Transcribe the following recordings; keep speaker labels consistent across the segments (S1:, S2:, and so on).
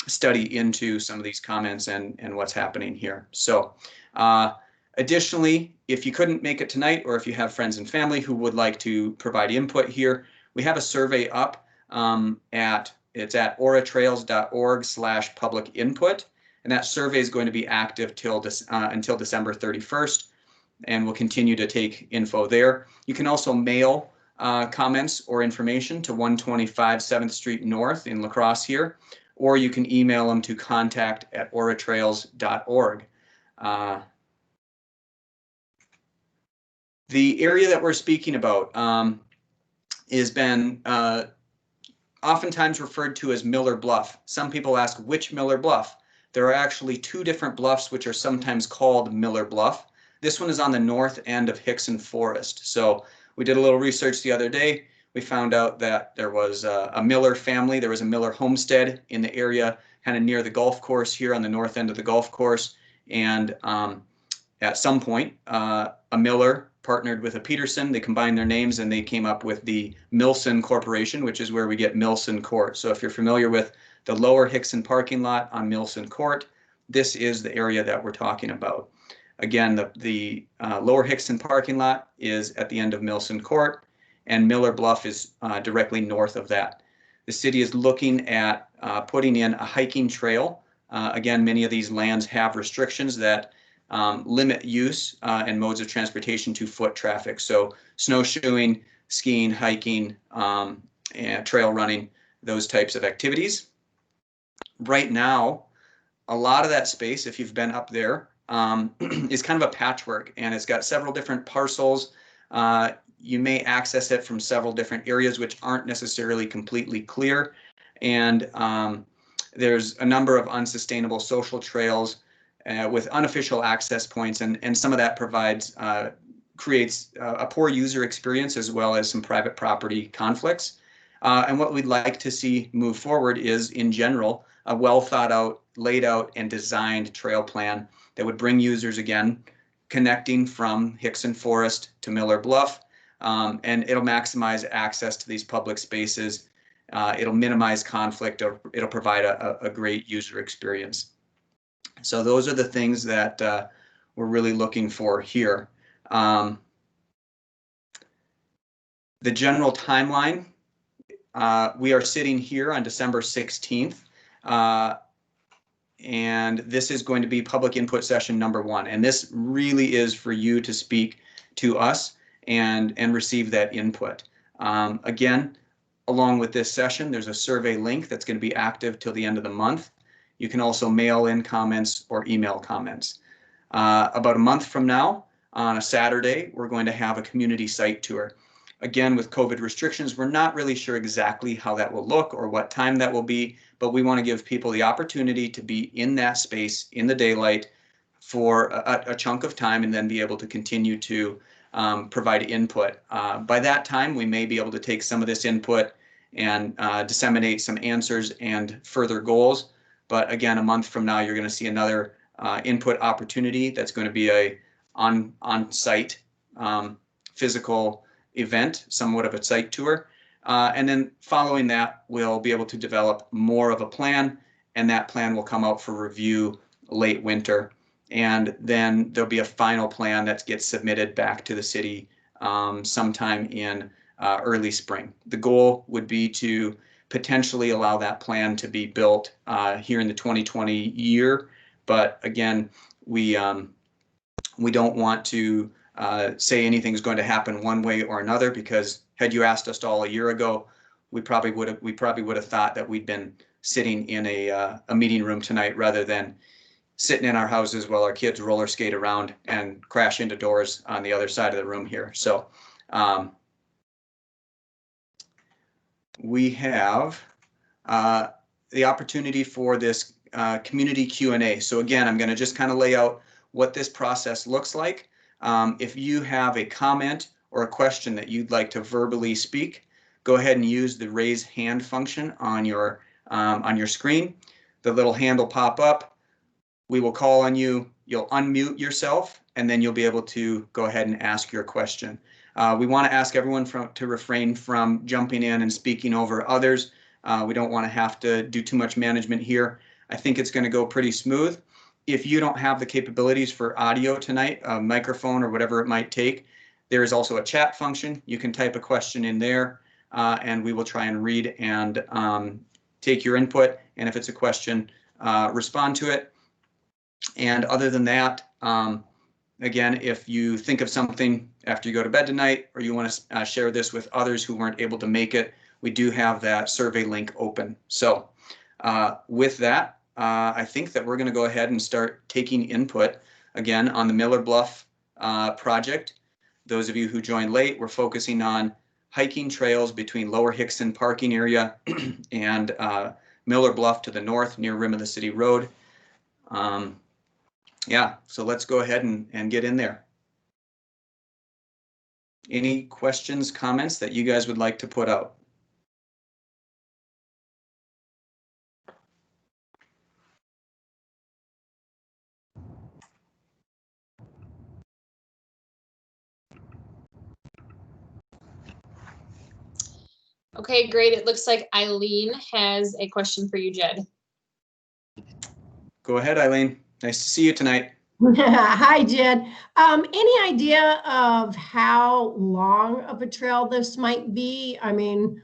S1: study into some of these comments and what's happening here. So additionally, if you couldn't make it tonight, or if you have friends and family who would like to provide input here, we have a survey up it's at oratrails.org/public input. And that survey is going to be active until December 31st, and we'll continue to take info there. You can also mail comments or information to 125 7th Street North in La Crosse here, or you can email them to contact@oratrails.org. The area that we're speaking about has been oftentimes referred to as Miller Bluff. Some people ask, which Miller Bluff? There are actually two different bluffs which are sometimes called Miller Bluff. This one is on the north end of Hickson Forest. So we did a little research the other day. We found out that there was a Miller family. There was a Miller homestead in the area, kind of near the golf course here on the north end of the golf course. And at some point, a Miller partnered with a Peterson. They combined their names and they came up with the Milson Corporation, which is where we get Milson Court. So if you're familiar with the lower Hickson parking lot on Milson Court, this is the area that we're talking about. Again, the lower Hickson parking lot is at the end of Milson Court, and Miller Bluff is directly north of that. The city is looking at putting in a hiking trail. Again, many of these lands have restrictions that limit use and modes of transportation to foot traffic. So snowshoeing, skiing, hiking, and trail running, those types of activities. Right now, a lot of that space, if you've been up there, is kind of a patchwork, and it's got several different parcels. You may access it from several different areas which aren't necessarily completely clear. And there's a number of unsustainable social trails with unofficial access points, and some of that creates a poor user experience as well as some private property conflicts. And what we'd like to see move forward is, in general, a well thought out, laid out, and designed trail plan that would bring users, again, connecting from Hickson Forest to Miller Bluff, and it'll maximize access to these public spaces. It'll minimize conflict, or it'll provide a great user experience. So those are the things that we're really looking for here. The general timeline, we are sitting here on December 16th. And this is going to be public input session number 1. And this really is for you to speak to us and receive that input. Again, along with this session, there's a survey link that's going to be active till the end of the month. You can also mail in comments or email comments. About a month from now, on a Saturday, we're going to have a community site tour. Again, with COVID restrictions, we're not really sure exactly how that will look or what time that will be, but we want to give people the opportunity to be in that space in the daylight for a chunk of time, and then be able to continue to provide input. By that time, we may be able to take some of this input and disseminate some answers and further goals. But again, a month from now, you're going to see another input opportunity that's going to be a on-site physical event, somewhat of a site tour. And then following that, we'll be able to develop more of a plan, and that plan will come out for review late winter. And then there'll be a final plan that gets submitted back to the city sometime in early spring. The goal would be to potentially allow that plan to be built here in the 2020 year. But again, we don't want to say anything's going to happen one way or another, because had you asked us all a year ago, we probably would have thought that we'd been sitting in a meeting room tonight rather than sitting in our houses while our kids roller skate around and crash into doors on the other side of the room here. So we have the opportunity for this community Q&A. So again, I'm going to just kind of lay out what this process looks like. If you have a comment or a question that you'd like to verbally speak, go ahead and use the raise hand function on your screen. The little hand will pop up. We will call on you. You'll unmute yourself, and then you'll be able to go ahead and ask your question. We want to ask everyone to refrain from jumping in and speaking over others. We don't want to have to do too much management here. I think it's going to go pretty smooth. If you don't have the capabilities for audio tonight, a microphone or whatever it might take, there is also a chat function. You can type a question in there, and we will try and read and take your input. And if it's a question, respond to it. And other than that, again, if you think of something after you go to bed tonight, or you want to share this with others who weren't able to make it, we do have that survey link open. So with that, I think that we're going to go ahead and start taking input again on the Miller Bluff project. Those of you who joined late, we're focusing on hiking trails between Lower Hickson parking area and Miller Bluff to the north near Rim of the City Road. Yeah, so let's go ahead and get in there. Any questions, comments that you guys would like to put out?
S2: Okay, great. It looks like Eileen has a question for you, Jed.
S1: Go ahead, Eileen. Nice to see you tonight.
S3: Hi, Jed. Any idea of how long of a trail this might be? I mean,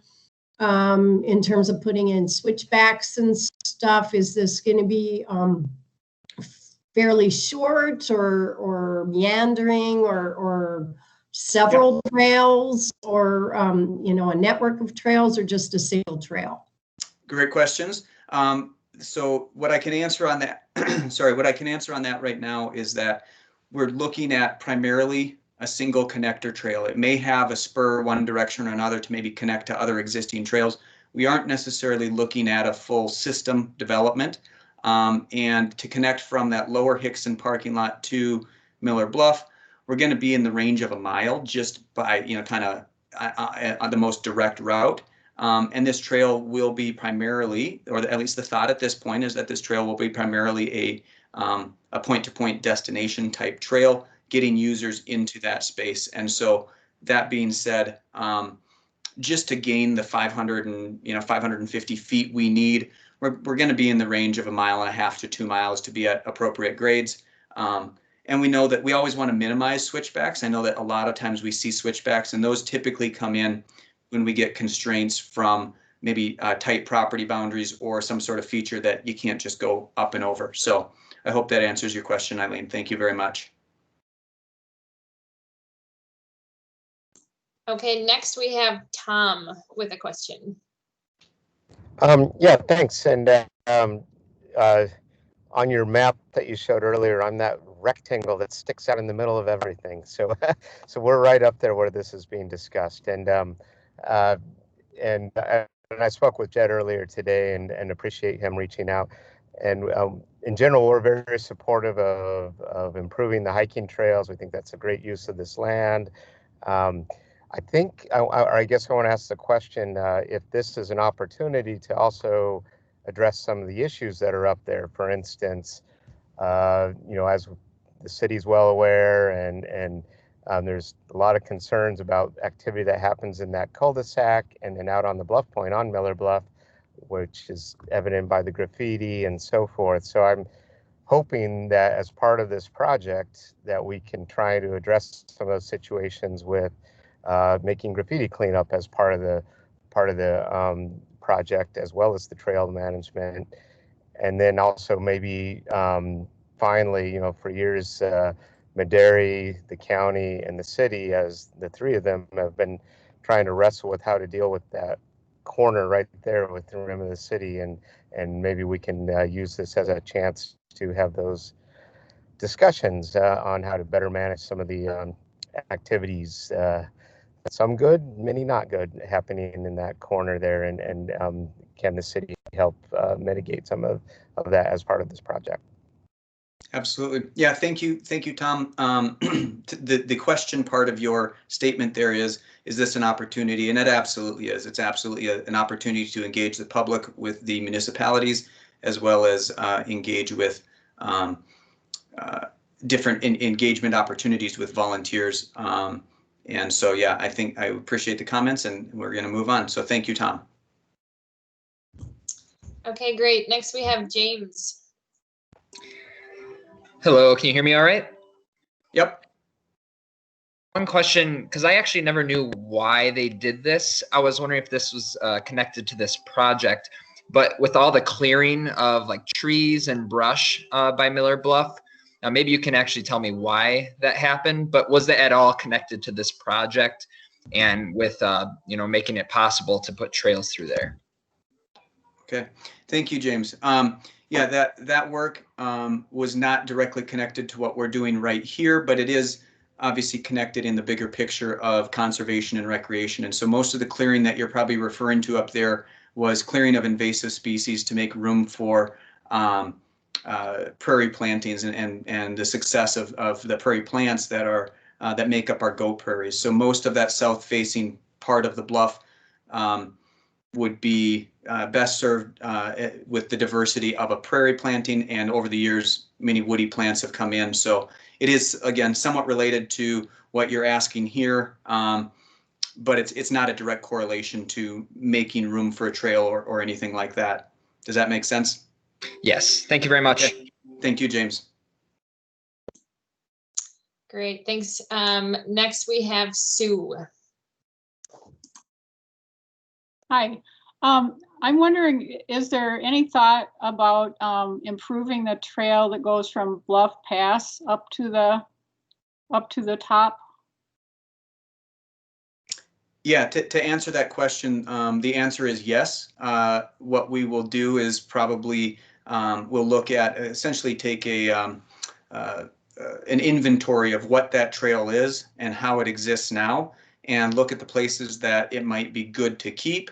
S3: in terms of putting in switchbacks and stuff, is this going to be fairly short or meandering or several trails or, you know, a network of trails or just a single trail?
S1: Great questions. So what I can answer on that, sorry, what I can answer on that right now is that we're looking at primarily a single connector trail. It may have a spur one direction or another to maybe connect to other existing trails. We aren't necessarily looking at a full system development. And to connect from that Lower Hickson parking lot to Miller Bluff, we're going to be in the range of a mile just by, you know, kind of on the most direct route. And this trail will be primarily, or at least the thought at this point is that this trail will be primarily a point-to-point destination type trail, getting users into that space. And so that being said, just to gain the 550 feet we need, we're going to be in the range of 1.5 miles to 2 miles to be at appropriate grades. And we know that we always want to minimize switchbacks. I know that a lot of times we see switchbacks, and those typically come in when we get constraints from maybe tight property boundaries or some sort of feature that you can't just go up and over. So I hope that answers your question, Eileen. Thank you very much.
S2: Okay, next we have Tom with a question.
S4: Yeah, thanks. And on your map that you showed earlier, on that rectangle that sticks out in the middle of everything. So, so we're right up there where this is being discussed. And I spoke with Jed earlier today and appreciate him reaching out. And in general, we're very supportive of improving the hiking trails. We think that's a great use of this land. I think, I guess I want to ask the question, if this is an opportunity to also address some of the issues that are up there. For instance, you know, as the city's well aware, and there's a lot of concerns about activity that happens in that cul-de-sac and then out on the bluff point on Miller Bluff, which is evident by the graffiti and so forth. So I'm hoping that as part of this project that we can try to address some of those situations with making graffiti cleanup as part of the project, as well as the trail management. And then also maybe finally, you know, for years, Maderi, the county, and the city, as the three of them have been trying to wrestle with how to deal with that corner right there with the rim of the city, and maybe we can use this as a chance to have those discussions on how to better manage some of the activities, some good, many not good, happening in that corner there, and can the city help mitigate some of that as part of this project?
S1: Absolutely. Yeah, thank you, Tom. The question part of your statement there is this an opportunity? And it absolutely is. It's absolutely an opportunity to engage the public with the municipalities, as well as engage with different engagement opportunities with volunteers. And so, yeah, I think I appreciate the comments, and we're going to move on. So thank you, Tom.
S2: Okay, great. Next we have James.
S5: Hello, can you hear me all right?
S1: Yep.
S5: One question, because I actually never knew why they did this. I was wondering if this was connected to this project, but with all the clearing of like trees and brush by Miller Bluff, maybe you can actually tell me why that happened, but was that at all connected to this project and with, making it possible to put trails through there?
S1: Okay, thank you, James. Yeah, that work was not directly connected to what we're doing right here, but it is obviously connected in the bigger picture of conservation and recreation. And so most of the clearing that you're probably referring to up there was clearing of invasive species to make room for prairie plantings and the success of the prairie plants that are that make up our goat prairies. So most of that south-facing part of the bluff would be best served with the diversity of a prairie planting, and over the years many woody plants have come in. So it is, again, somewhat related to what you're asking here, but it's not a direct correlation to making room for a trail or anything like that. Does that make sense?
S5: Yes, thank you very much.
S1: Okay. Thank you, James.
S2: Great, thanks. Next we have Sue.
S6: Hi. I'm wondering, is there any thought about improving the trail that goes from Bluff Pass up to the top?
S1: Yeah, to answer that question, the answer is yes. What we will do is probably we'll look at essentially take an inventory of what that trail is and how it exists now, and look at the places that it might be good to keep,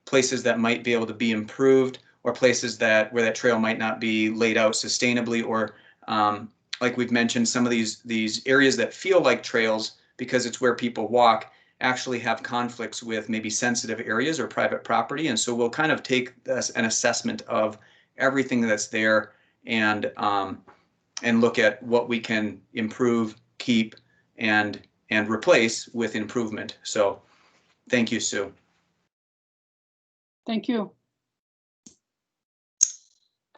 S1: places that might be able to be improved, or places where that trail might not be laid out sustainably, or like we've mentioned, some of these areas that feel like trails because it's where people walk actually have conflicts with maybe sensitive areas or private property. And so we'll kind of take an assessment of everything that's there and look at what we can improve, keep, and replace with improvement. So thank you, Sue.
S6: Thank you.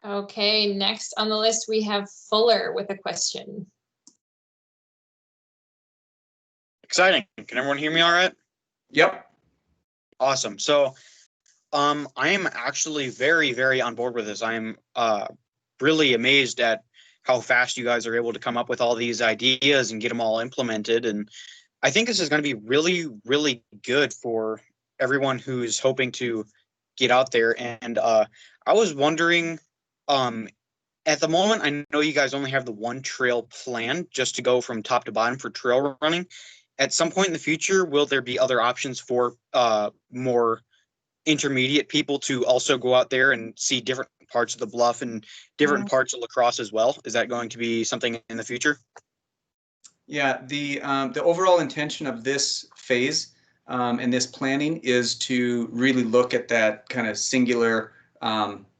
S2: Okay, next on the list we have Fuller with a question.
S7: Exciting. Can everyone hear me all right?
S1: Yep.
S7: Awesome. So I am actually very, very on board with this. I am really amazed at how fast you guys are able to come up with all these ideas and get them all implemented. And I think this is going to be really, really good for everyone who's hoping to get out there. And I was wondering, at the moment, I know you guys only have the one trail plan just to go from top to bottom for trail running. At some point in the future, will there be other options for more intermediate people to also go out there and see different parts of the bluff and different parts of La Crosse as well? Is that going to be something in the future?
S1: Yeah, the overall intention of this phase and this planning is to really look at that kind of singular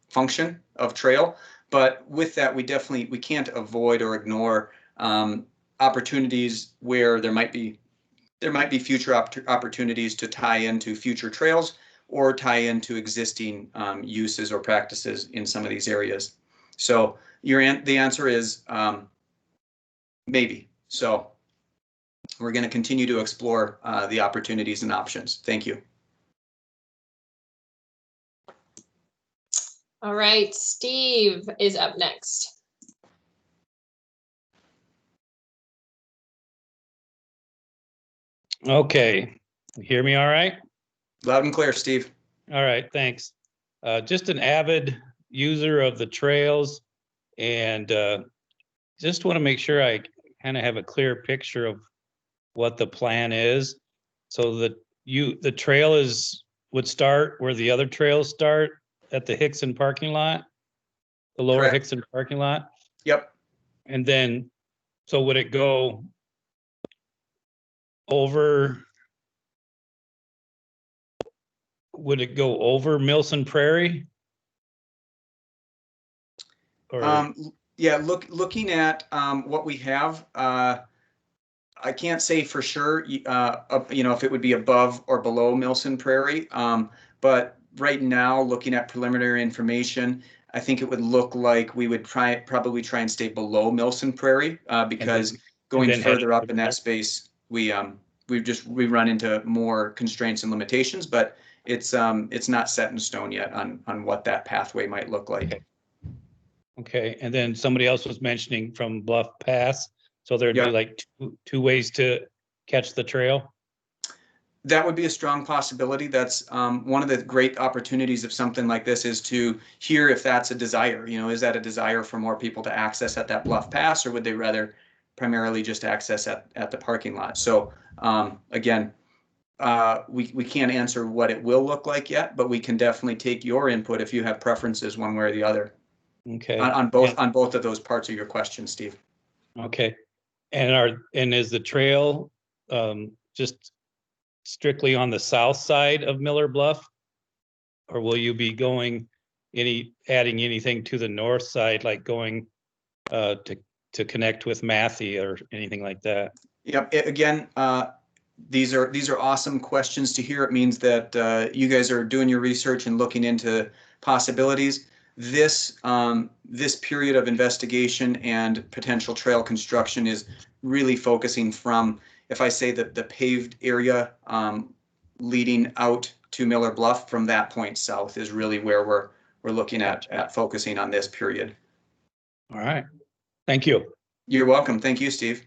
S1: function of trail. But with that, we can't avoid or ignore opportunities where there might be future opportunities to tie into future trails or tie into existing uses or practices in some of these areas. So the answer is maybe. So we're going to continue to explore the opportunities and options. Thank you.
S2: All right, Steve is up next.
S8: Okay, you hear me all right?
S1: Loud and clear, Steve.
S8: All right, thanks. Just an avid user of the trails, and just want to make sure I kind of have a clear picture of what the plan is. So that the trail would start where the other trails start at the Hickson parking lot, the lower
S1: Correct.
S8: Hickson parking lot.
S1: Yep.
S8: And then, so would it go over? Would it go over Milson Prairie? Or
S1: Yeah, looking at what we have, I can't say for sure, if it would be above or below Milson Prairie, but right now, looking at preliminary information, I think it would look like we would probably try and stay below Milson Prairie, because going
S8: then
S1: further
S8: head
S1: up in that space, we run into more constraints and limitations, but it's not set in stone yet on what that pathway might look like.
S8: Okay. Okay, and then somebody else was mentioning from Bluff Pass, so there'd be
S1: Yeah.
S8: like two ways to catch the trail?
S1: That would be a strong possibility. That's one of the great opportunities of something like this, is to hear if that's a desire. You know, is that a desire for more people to access at that Bluff Pass, or would they rather primarily just access at the parking lot? So again, we can't answer what it will look like yet, but we can definitely take your input if you have preferences one way or the other.
S8: Okay.
S1: On both of those parts of your question, Steve.
S8: Okay. And is the trail just strictly on the south side of Miller Bluff? Or will you be going adding anything to the north side, like going to connect with Matthew or anything like that?
S1: Yep. Again, these are awesome questions to hear. It means that you guys are doing your research and looking into possibilities. This period of investigation and potential trail construction is really focusing from, if I say that the paved area leading out to Miller Bluff, from that point south is really where we're looking at focusing on this period.
S8: All right. Thank you.
S1: You're welcome. Thank you, Steve.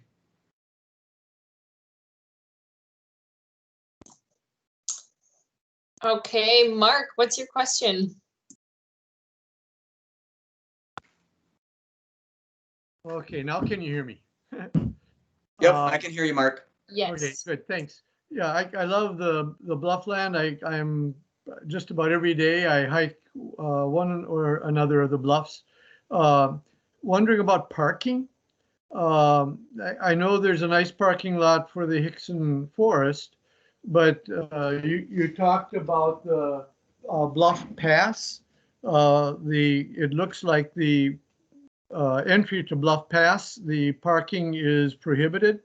S2: Okay, Mark, what's your question?
S9: Okay, now can you hear me?
S1: Yep, I can hear you, Mark.
S2: Yes.
S9: Okay, good, thanks. Yeah, I love the Bluffland. I'm just about every day I hike one or another of the bluffs. Wondering about parking. I know there's a nice parking lot for the Hickson Forest, but you talked about the Bluff Pass. It looks like the entry to Bluff Pass, the parking is prohibited.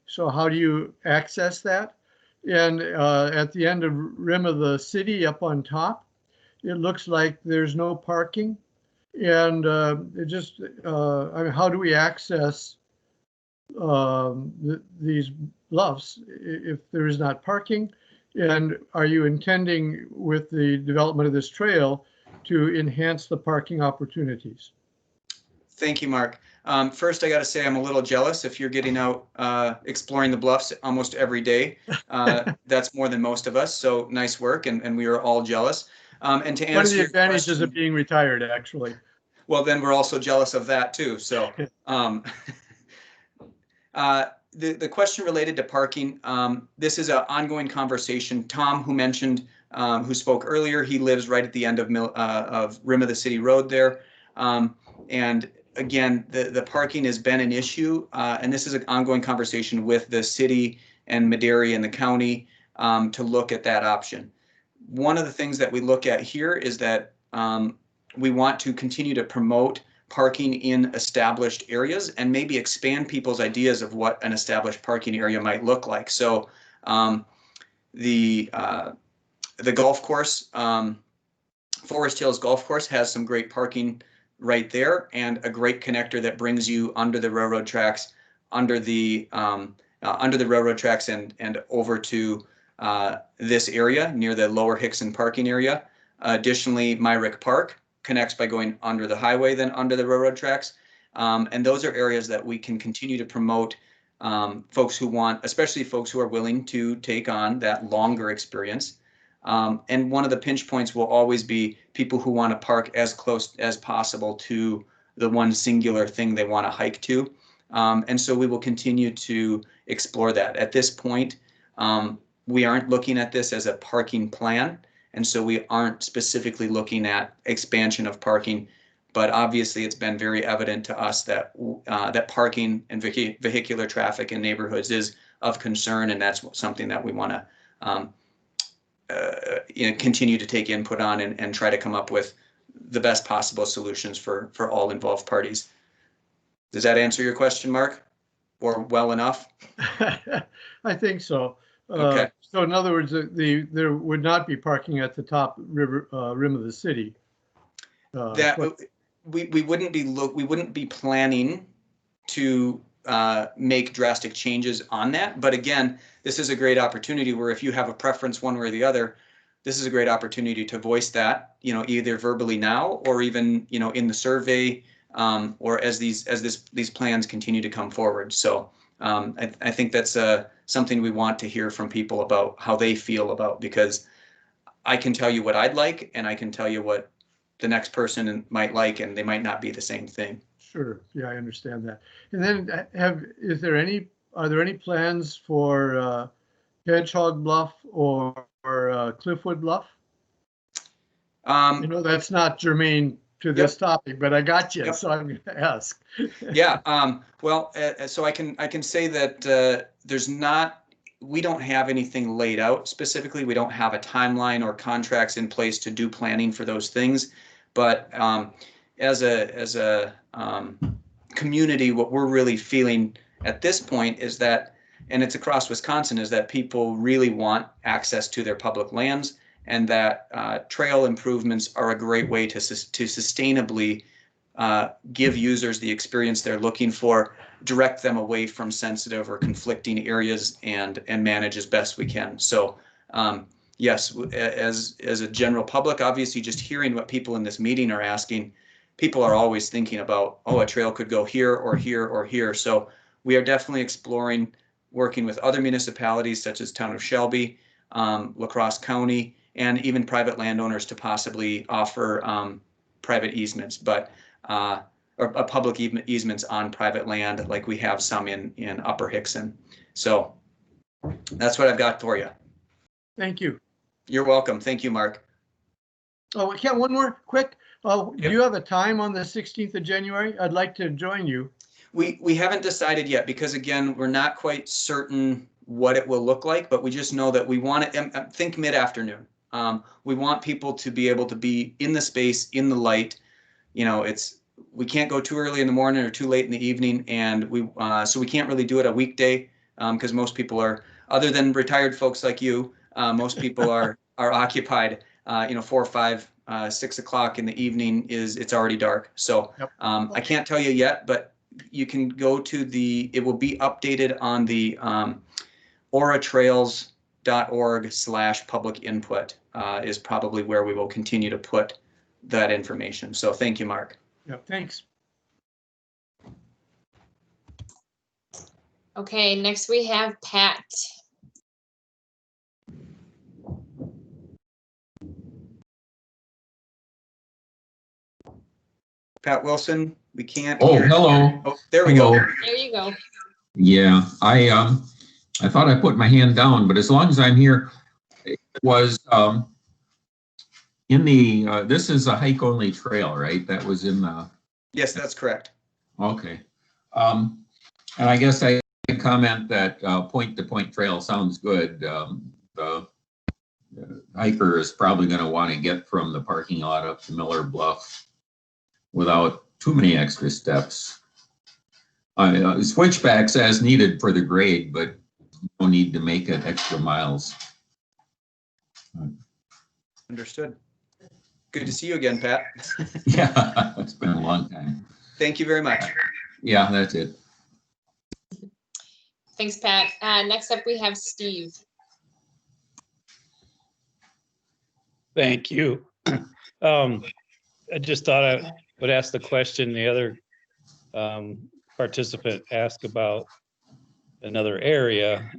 S9: So how do you access that? And at the end of rim of the city up on top, it looks like there's no parking. And it just, I mean, how do we access these bluffs if there is not parking? And are you intending with the development of this trail to enhance the parking opportunities?
S1: Thank you, Mark. First, I got to say I'm a little jealous if you're getting out exploring the bluffs almost every day. That's more than most of us, so nice work, and we are all jealous. And to answer
S9: one of the
S1: your
S9: advantages
S1: question,
S9: of being retired, actually.
S1: well, then we're also jealous of that too. So the question related to parking, this is an ongoing conversation. Tom, who spoke earlier, he lives right at the end of Rim of the City Road there. And again, the parking has been an issue, and this is an ongoing conversation with the city and Madera and the county to look at that option. One of the things that we look at here is that we want to continue to promote parking in established areas and maybe expand people's ideas of what an established parking area might look like. So the golf course, Forest Hills Golf Course, has some great parking right there, and a great connector that brings you under the railroad tracks, under the railroad tracks and over to this area near the lower Hickson parking area. Additionally, Myrick Park connects by going under the highway, then under the railroad tracks. And those are areas that we can continue to promote folks who want, especially folks who are willing to take on that longer experience. And one of the pinch points will always be people who want to park as close as possible to the one singular thing they want to hike to. And so we will continue to explore that. At this point, we aren't looking at this as a parking plan, and so we aren't specifically looking at expansion of parking. But obviously, it's been very evident to us that that parking and vehicular traffic in neighborhoods is of concern, and that's something that we want to continue to take input on and try to come up with the best possible solutions for all involved parties. Does that answer your question, Mark? Or well enough?
S9: I think so.
S1: Okay.
S9: So in other words, there would not be parking at the top rim of the city.
S1: That we wouldn't be planning to make drastic changes on that. But again, this is a great opportunity where if you have a preference one way or the other, this is a great opportunity to voice that, either verbally now or even, in the survey, or as these plans continue to come forward. So I think that's something we want to hear from people about how they feel about, because I can tell you what I'd like, and I can tell you what the next person might like, and they might not be the same thing.
S9: Sure. Yeah, I understand that. And then are there any plans for Hedgehog Bluff or Cliffwood Bluff? That's not germane to this topic, but I got you, so I'm going to ask.
S1: Yeah. Well, so I can say that we don't have anything laid out specifically. We don't have a timeline or contracts in place to do planning for those things. But as a community, what we're really feeling at this point is that, and it's across Wisconsin, is that people really want access to their public lands, and that trail improvements are a great way to sustainably give users the experience they're looking for, direct them away from sensitive or conflicting areas, and manage as best we can. So yes, as a general public, obviously just hearing what people in this meeting are asking, people are always thinking about, a trail could go here or here or here. So we are definitely exploring working with other municipalities such as Town of Shelby, La Crosse County, and even private landowners to possibly offer private easements, or public easements on private land, like we have some in Upper Hickson. So that's what I've got for you.
S9: Thank you.
S1: You're welcome. Thank you, Mark.
S9: Oh, I can't. One more quick.
S1: Yep.
S9: Do you have a time on the 16th of January? I'd like to join you.
S1: We haven't decided yet, because again, we're not quite certain what it will look like, but we just know that we want to think mid-afternoon. We want people to be able to be in the space, in the light. We can't go too early in the morning or too late in the evening, and so we can't really do it a weekday, because most people are, other than retired folks like you, most people are occupied. 4, 5, 6 o'clock in the evening it's already dark. So
S9: Yep.
S1: I can't tell you yet, but you can go to it will be updated on the oratrails.org/public input is probably where we will continue to put that information. So thank you, Mark.
S9: Yeah, thanks.
S2: Okay, next we have Pat.
S1: Pat Wilson, we can't.
S10: Oh,
S1: hear.
S10: hello.
S1: Oh, there we
S10: Hello.
S1: go.
S2: There you go.
S10: Yeah, I thought I put my hand down, but as long as I'm here, it was in the this is a hike only trail, right? That was in the.
S1: Yes, that's correct.
S10: Okay. And I guess I comment that point-to-point trail sounds good. The hiker is probably going to want to get from the parking lot up to Miller Bluff without too many extra steps. Switchbacks as needed for the grade, but no need to make it extra miles.
S1: Understood. Good to see you again, Pat.
S10: Yeah, it's been a long time.
S1: Thank you very much.
S10: Yeah, that's it.
S2: Thanks, Pat. Next up, we have Steve.
S8: Thank you. I just thought I would ask the question the other participant asked about another area,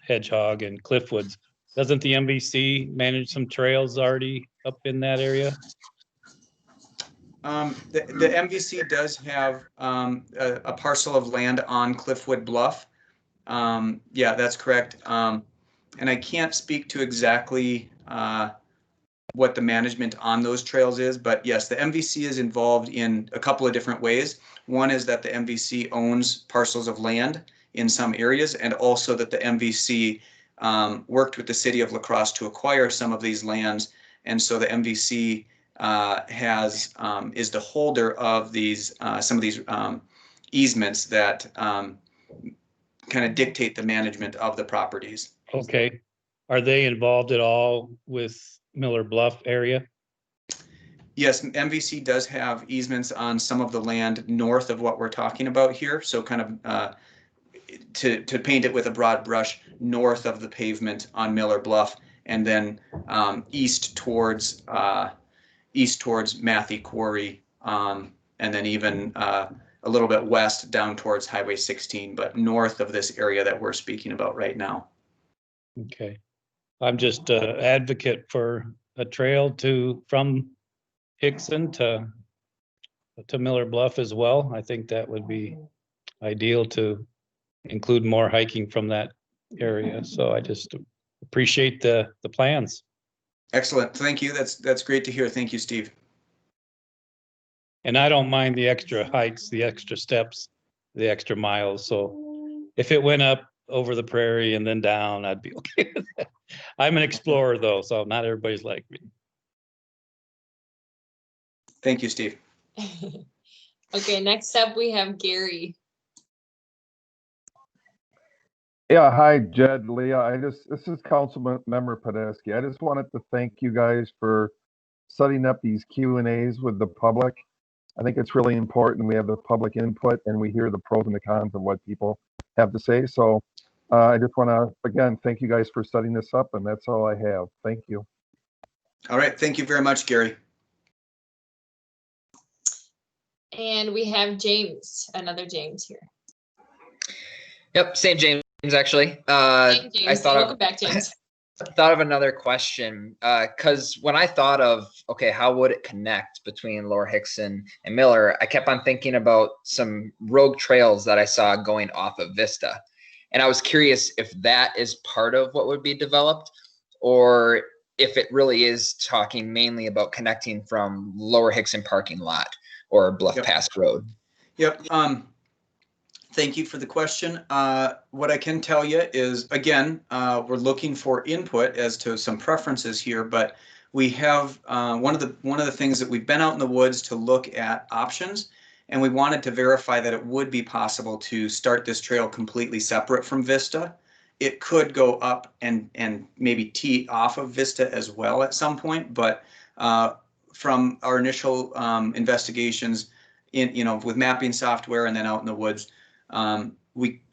S8: Hedgehog and Cliffwoods. Doesn't the MVC manage some trails already up in that area?
S1: The MVC does have a parcel of land on Cliffwood Bluff. Yeah, that's correct. And I can't speak to exactly what the management on those trails is, but yes, the MVC is involved in a couple of different ways. One is that the MVC owns parcels of land in some areas, and also that the MVC worked with the city of La Crosse to acquire some of these lands, and so the MVC is the holder of these some of these easements that kind of dictate the management of the properties.
S8: Okay. Are they involved at all with Miller Bluff area?
S1: Yes, MVC does have easements on some of the land north of what we're talking about here. So kind of to paint it with a broad brush, north of the pavement on Miller Bluff, and then east towards Matthew Quarry, and then even a little bit west down towards Highway 16, but north of this area that we're speaking about right now.
S8: Okay. I'm just an advocate for a trail from Hickson to Miller Bluff as well. I think that would be ideal to include more hiking from that area. So I just appreciate the plans.
S1: Excellent. Thank you. That's great to hear. Thank you, Steve.
S8: And I don't mind the extra hikes, the extra steps, the extra miles. So if it went up over the prairie and then down, I'd be okay with that. I'm an explorer though, so not everybody's like me.
S1: Thank you, Steve.
S2: Okay, next up we have Gary.
S11: Yeah, hi, Jed, Leah. This is Council Member Podesky. I just wanted to thank you guys for setting up these Q&As with the public. I think it's really important we have the public input and we hear the pros and the cons of what people have to say. So I just want to, again, thank you guys for setting this up, and that's all I have. Thank you.
S1: All right. Thank you very much, Gary.
S2: And we have James, another James here.
S5: Yep, same James actually.
S2: Same James.
S5: I thought
S2: Welcome back, James.
S5: thought of another question because when I thought of, okay, how would it connect between Lower Hickson and Miller, I kept on thinking about some rogue trails that I saw going off of Vista. And I was curious if that is part of what would be developed, or if it really is talking mainly about connecting from Lower Hickson parking lot or Bluff Pass Road.
S1: Yep. Thank you for the question. What I can tell you is, again, we're looking for input as to some preferences here, but we have one of the things that we've been out in the woods to look at options, and we wanted to verify that it would be possible to start this trail completely separate from Vista. It could go up and maybe tee off of Vista as well at some point, but from our initial investigations with mapping software and then out in the woods,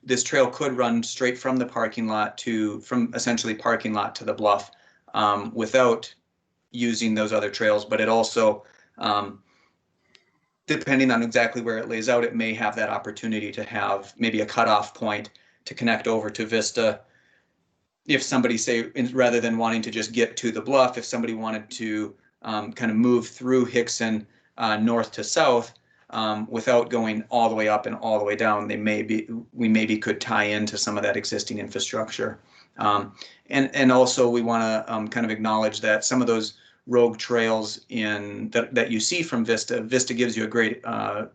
S1: this trail could run straight from the parking lot from essentially parking lot to the bluff without using those other trails, but it also, depending on exactly where it lays out, it may have that opportunity to have maybe a cutoff point to connect over to Vista. If somebody, say, rather than wanting to just get to the bluff, if somebody wanted to kind of move through Hickson north to south without going all the way up and all the way down, we maybe could tie into some of that existing infrastructure. And also we want to kind of acknowledge that some of those rogue trails that you see from Vista gives you a great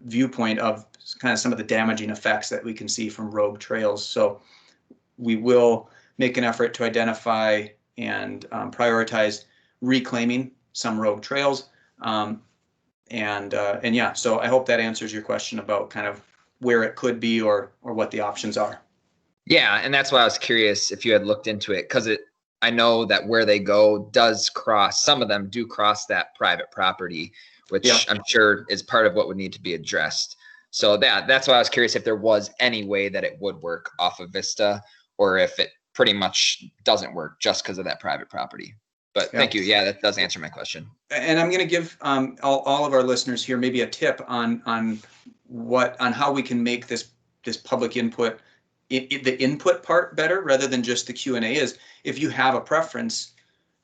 S1: viewpoint of kind of some of the damaging effects that we can see from rogue trails. So we will make an effort to identify and prioritize reclaiming some rogue trails. And yeah, so I hope that answers your question about kind of where it could be or what the options are.
S5: Yeah, and that's why I was curious if you had looked into it, because I know that where they go does cross, some of them do cross that private property, which I'm sure is part of what would need to be addressed. So that's why I was curious if there was any way that it would work off of Vista, or if it pretty much doesn't work just because of that private property. But thank you. Yeah, that does answer my question. And
S1: I'm going to give all of our listeners here maybe a tip on how we can make this public input, the input part better rather than just the Q&A. Is if you have a preference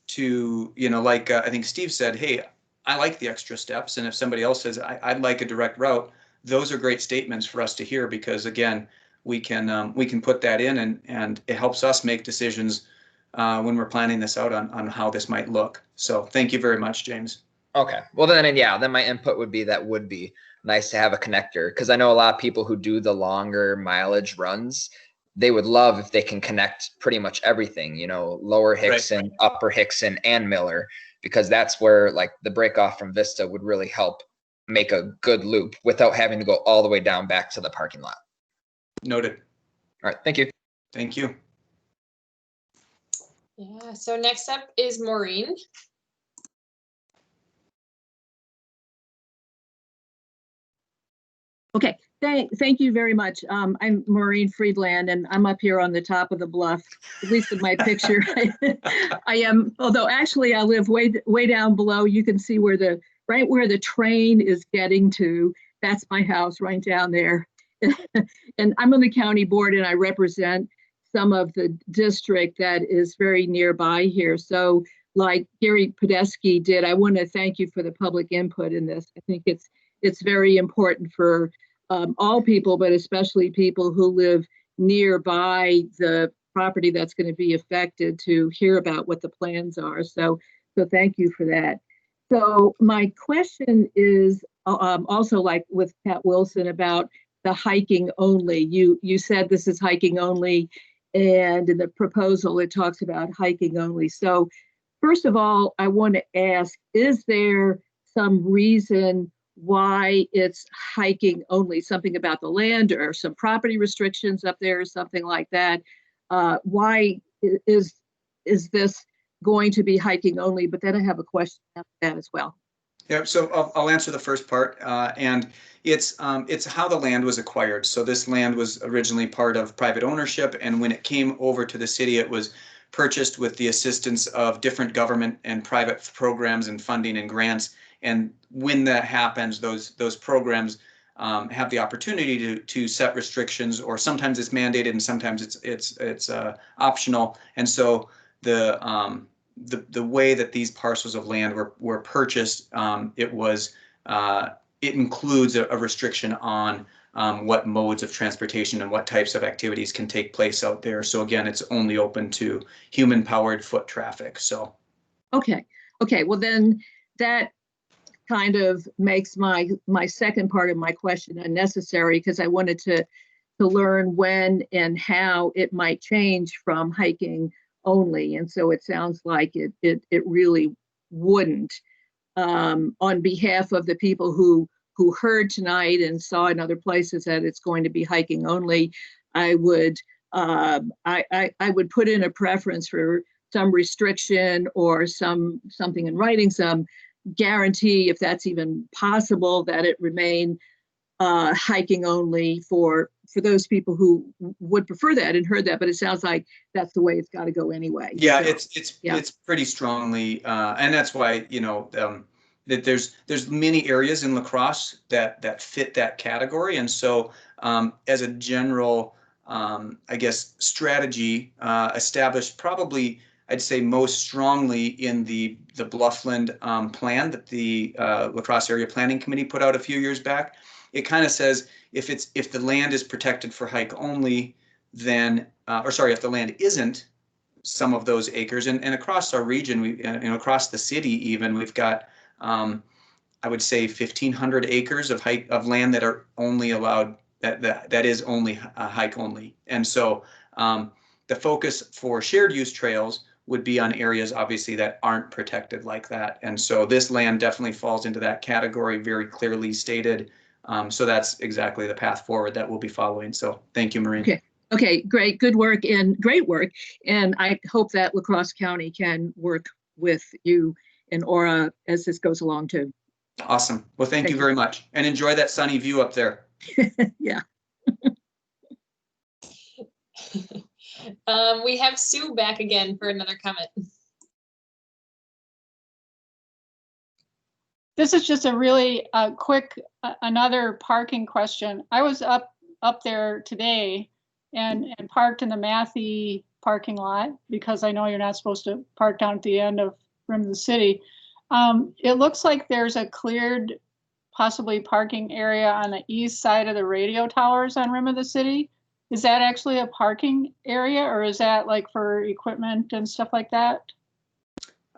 S1: to, like I think Steve said, hey, I like the extra steps. And if somebody else says, I'd like a direct route, those are great statements for us to hear, because again, we can put that in and it helps us make decisions when we're planning this out on how this might look. So thank you very much, James.
S5: Okay. Well, then my input would be that would be nice to have a connector, because I know a lot of people who do the longer mileage runs, they would love if they can connect pretty much everything, Lower Hickson, Upper Hickson, and Miller, because that's where like the break off from Vista would really help make a good loop without having to go all the way down back to the parking lot.
S1: Noted.
S5: All right. Thank you.
S1: Thank you.
S2: Yeah, so next up is Maureen.
S12: Okay, thank you very much. I'm Maureen Friedland, and I'm up here on the top of the bluff, at least in my picture. I am, although actually I live way down below. You can see right where the train is getting to. That's my house right down there. And I'm on the county board, and I represent some of the district that is very nearby here. So like Gary Podesky did, I want to thank you for the public input in this. I think it's very important for all people, but especially people who live nearby the property that's going to be affected, to hear about what the plans are. So thank you for that. So my question is also, like with Pat Wilson, about the hiking only. You said this is hiking only, and in the proposal it talks about hiking only. So first of all, I want to ask, is there some reason why it's hiking only? Something about the land or some property restrictions up there or something like that? Why is this going to be hiking only? But then I have a question after that as well.
S1: Yeah, so I'll answer the first part, and it's how the land was acquired. So this land was originally part of private ownership, and when it came over to the city, it was purchased with the assistance of different government and private programs and funding and grants. And when that happens, those programs have the opportunity to set restrictions, or sometimes it's mandated and sometimes it's optional. And so the way that these parcels of land were purchased, it includes a restriction on what modes of transportation and what types of activities can take place out there. So again, it's only open to human-powered foot traffic. So
S12: okay, well then that kind of makes my second part of my question unnecessary, because I wanted to learn when and how it might change from hiking only. And so it sounds like it really wouldn't. On behalf of the people who heard tonight and saw in other places that it's going to be hiking only, I would put in a preference for some restriction or something in writing, some guarantee, if that's even possible, that it remain hiking only for those people who would prefer that and heard that. But it sounds like that's the way it's got to go anyway.
S1: Yeah,
S12: so,
S1: it's pretty strongly, and that's why that there's many areas in La Crosse that fit that category. And so as a general I guess strategy established, probably I'd say most strongly in the Bluffland plan that the La Crosse Area Planning Committee put out a few years back. It kind of says if the land is protected for hike only, then if the land isn't some of those acres, and across our region, across the city even, we've got I would say 1,500 acres of land that are only allowed, that is only hike only. And so the focus for shared use trails would be on areas obviously that aren't protected like that. And so this land definitely falls into that category, very clearly stated. So that's exactly the path forward that we'll be following. So thank you, Maureen.
S12: Okay, great, good work and great work. And I hope that La Crosse County can work with you and Aura as this goes along too.
S1: Awesome. Well, thank you very much, and enjoy that sunny view up there.
S12: Yeah.
S2: We have Sue back again for another comment.
S6: This is just a really quick, another parking question. I was up there today and parked in the Matthey parking lot, because I know you're not supposed to park down at the end of Rim of the City. It looks like there's a cleared, possibly parking area on the east side of the radio towers on Rim of the City. Is that actually a parking area, or is that like for equipment and stuff like that?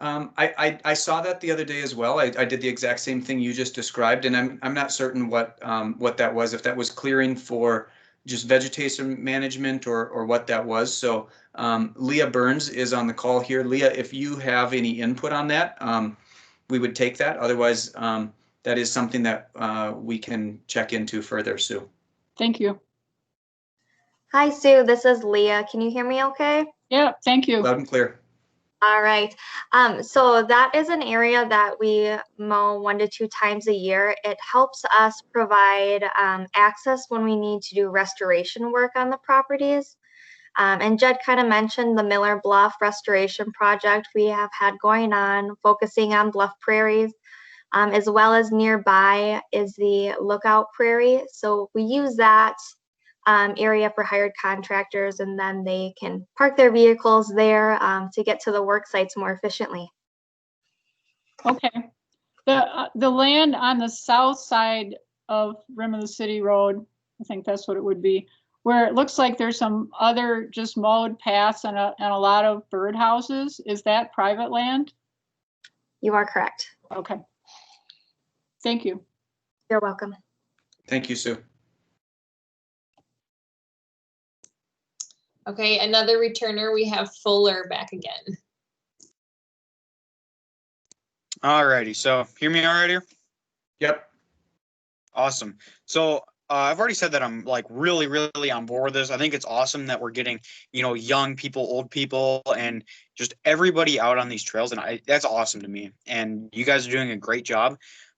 S1: I saw that the other day as well. I did the exact same thing you just described, and I'm not certain what that was, if that was clearing for just vegetation management or what that was. So Leah Burns is on the call here. Leah, if you have any input on that, we would take that. Otherwise, that is something that we can check into further, Sue.
S6: Thank you.
S13: Hi, Sue. This is Leah. Can you hear me okay?
S6: Yeah, thank you.
S1: Loud and clear.
S13: All right. So that is an area that we mow 1 to 2 times a year. It helps us provide access when we need to do restoration work on the properties. And Jed kind of mentioned the Miller Bluff restoration project we have had going on, focusing on Bluff prairies, as well as nearby is the Lookout Prairie. So we use that area for hired contractors, and then they can park their vehicles there to get to the work sites more efficiently.
S6: Okay. The land on the south side of Rim of the City Road, I think that's what it would be, where it looks like there's some other just mowed paths and a lot of birdhouses. Is that private land?
S13: You are correct.
S6: Okay. Thank you.
S13: You're welcome.
S1: Thank you, Sue.
S2: Okay, another returner. We have Fuller back again.
S7: Alrighty, so hear me all right here?
S1: Yep.
S7: Awesome. So I've already said that I'm like really, really on board with this. I think it's awesome that we're getting, you know, young people, old people, and just everybody out on these trails. And that's awesome to me. And you guys are doing a great job.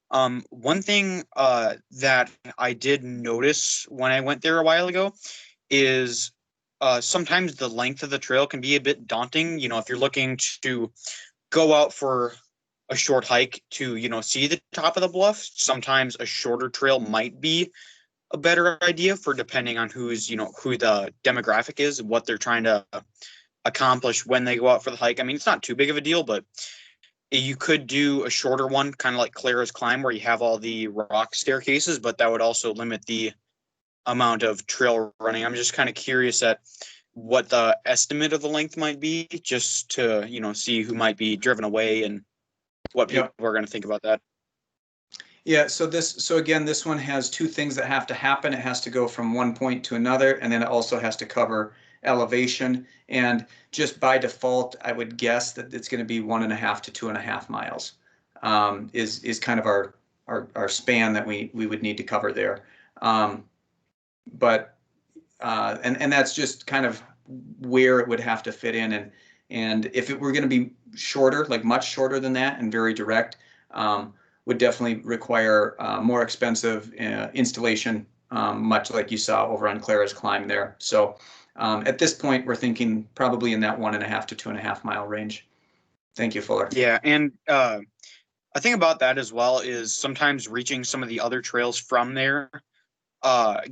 S7: One thing that I did notice when I went there a while ago is sometimes the length of the trail can be a bit daunting. You know, if you're looking to go out for a short hike to, you know, see the top of the bluff, sometimes a shorter trail might be a better idea for depending on who's, you know, who the demographic is, what they're trying to accomplish when they go out for the hike. I mean, it's not too big of a deal, but you could do a shorter one, kind of like Clara's Climb, where you have all the rock staircases, but that would also limit the amount of trail running. I'm just kind of curious at what the estimate of the length might be, just to, you know, see who might be driven away and what people are going to think about that.
S1: Yeah, so again, this one has two things that have to happen. It has to go from one point to another, and then it also has to cover elevation. And just by default, I would guess that it's going to be 1.5 to 2.5 miles is kind of our span that we would need to cover there. But that's just kind of where it would have to fit in. And if it were going to be shorter, like much shorter than that and very direct, would definitely require more expensive installation, much like you saw over on Clara's Climb there. So at this point, we're thinking probably in that 1.5 to 2.5 mile range. Thank you, Fuller.
S7: Yeah, and I think about that as well is sometimes reaching some of the other trails from there,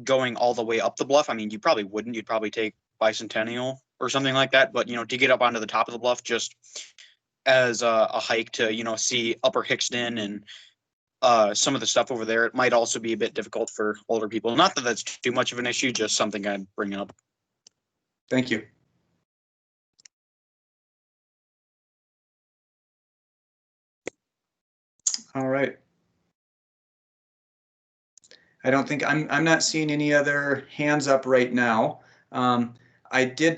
S7: going all the way up the bluff. I mean, you probably wouldn't. You'd probably take Bicentennial or something like that. But, you know, to get up onto the top of the bluff just as a hike to, you know, see Upper Hickston and some of the stuff over there, it might also be a bit difficult for older people. Not that that's too much of an issue, just something I'd bring up.
S1: Thank you. All right. I don't think I'm not seeing any other hands up right now. I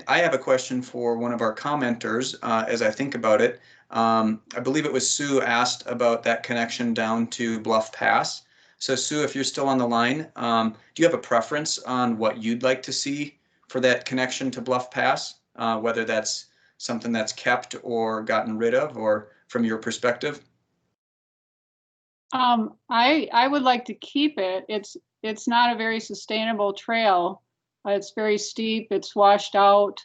S1: have a question for one of our commenters as I think about it. I believe it was Sue asked about that connection down to Bluff Pass. So Sue, if you're still on the line, do you have a preference on what you'd like to see for that connection to Bluff Pass? Whether that's something that's kept or gotten rid of, or from your perspective?
S6: I would like to keep it. It's not a very sustainable trail. It's very steep. It's washed out.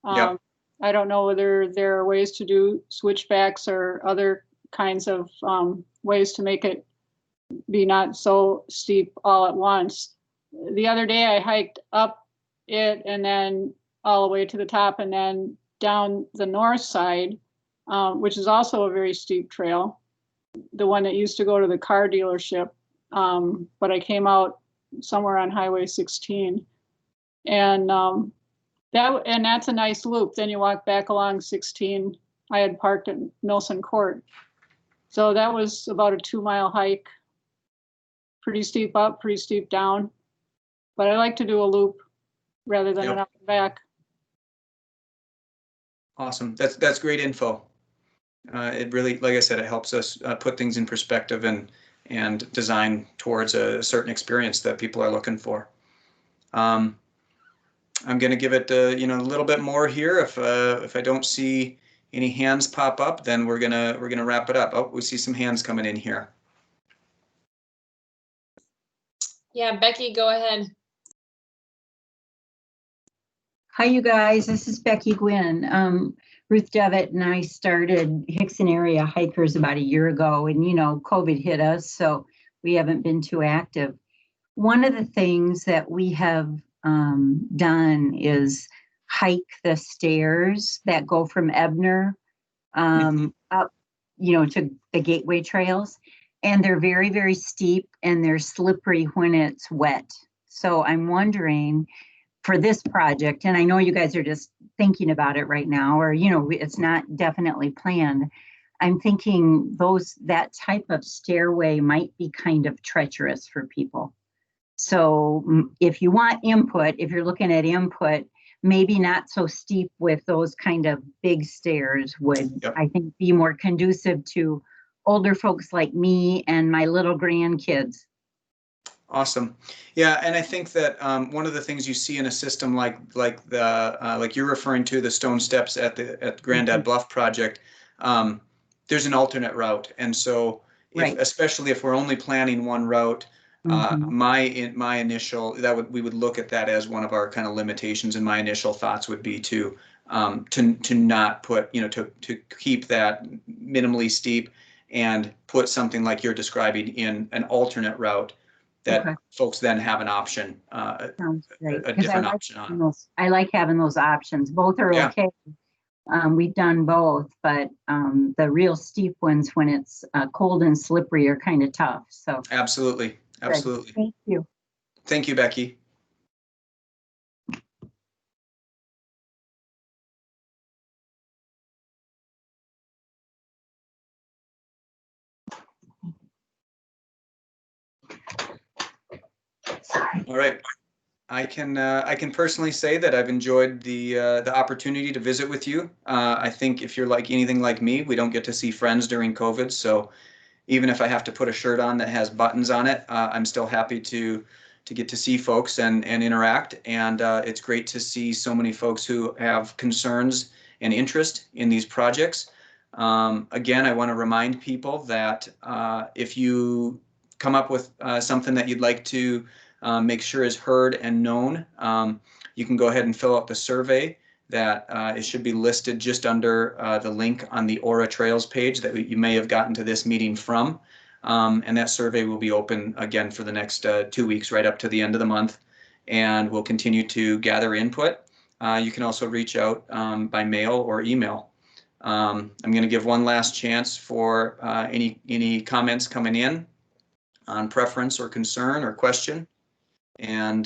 S1: Yep.
S6: I don't know whether there are ways to do switchbacks or other kinds of ways to make it be not so steep all at once. The other day I hiked up it and then all the way to the top and then down the north side, which is also a very steep trail. The one that used to go to the car dealership, but I came out somewhere on Highway 16, and that's a nice loop. Then you walk back along 16. I had parked at Milson Court, so that was about a 2-mile hike. Pretty steep up, pretty steep down, but I like to do a loop rather than an up and back.
S1: Awesome. That's great info. It really, like I said, it helps us put things in perspective and design towards a certain experience that people are looking for. I'm going to give it a little bit more here if I don't see any hands pop up, then we're gonna wrap it up. Oh, we see some hands coming in here.
S2: Yeah, Becky, go ahead.
S14: Hi, you guys. This is Becky Gwynn. Ruth Devitt and I started Hickson Area Hikers about a year ago, and COVID hit us, so we haven't been too active. One of the things that we have done is hike the stairs that go from Ebner up, to the gateway trails. And they're very, very steep and they're slippery when it's wet. So I'm wondering for this project, and I know you guys are just thinking about it right now, or, it's not definitely planned. I'm thinking that type of stairway might be kind of treacherous for people. So if you want input, if you're looking at input, maybe not so steep with those kind of big stairs would, I think, be more conducive to older folks like me and my little grandkids.
S1: Awesome. Yeah, and I think that one of the things you see in a system like you're referring to, the stone steps at Grandad Bluff project, there's an alternate route, and so especially if we're only planning one route, my initial we would look at that as one of our kind of limitations, and my initial thoughts would be to not put to keep that minimally steep and put something like you're describing in an alternate route that folks then have an option,
S14: Sounds great.
S1: a different option on.
S14: I like having those options. Both are okay. We've done both, but the real steep ones when it's cold and slippery are kind of tough. So
S1: absolutely. Absolutely.
S14: Thank you.
S1: Thank you, Becky. All right. I can personally say that I've enjoyed the opportunity to visit with you. I think if you're like anything like me, we don't get to see friends during COVID. So even if I have to put a shirt on that has buttons on it, I'm still happy to get to see folks and interact. And it's great to see so many folks who have concerns and interest in these projects. Again, I want to remind people that if you come up with something that you'd like to make sure is heard and known, you can go ahead and fill out the survey that it should be listed just under the link on the Aura Trails page that you may have gotten to this meeting from. And that survey will be open again for the next 2 weeks, right up to the end of the month. And we'll continue to gather input. You can also reach out by mail or email. I'm going to give one last chance for any comments coming in on preference or concern or question. And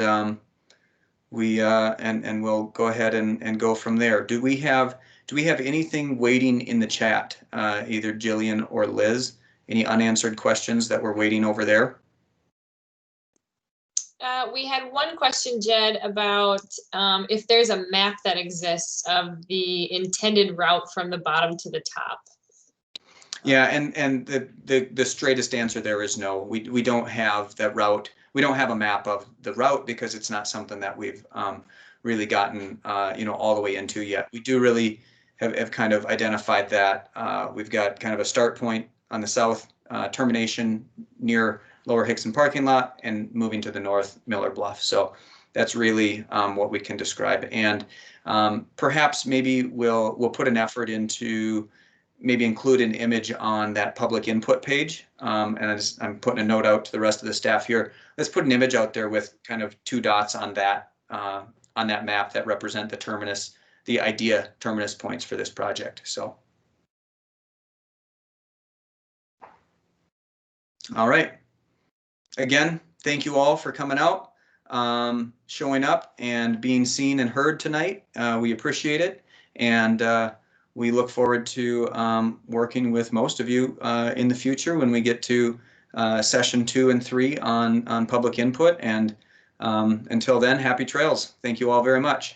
S1: we'll go ahead and go from there. Do we have anything waiting in the chat, either Jillian or Liz? Any unanswered questions that we're waiting over there?
S2: We had one question, Jed, about if there's a map that exists of the intended route from the bottom to the top.
S1: Yeah, and the straightest answer there is no. We don't have that route. We don't have a map of the route because it's not something that we've really gotten all the way into yet. We do really have kind of identified that we've got kind of a start point on the south termination near Lower Hickson parking lot and moving to the north Miller Bluff. So that's really what we can describe. And perhaps maybe we'll put an effort into maybe include an image on that public input page. And I'm putting a note out to the rest of the staff here. Let's put an image out there with kind of 2 dots on that map that represent the terminus, the idea terminus points for this project. So. All right. Again, thank you all for coming out, showing up and being seen and heard tonight. We appreciate it. And we look forward to working with most of you in the future when we get to session 2 and 3 on public input. And until then, happy trails. Thank you all very much.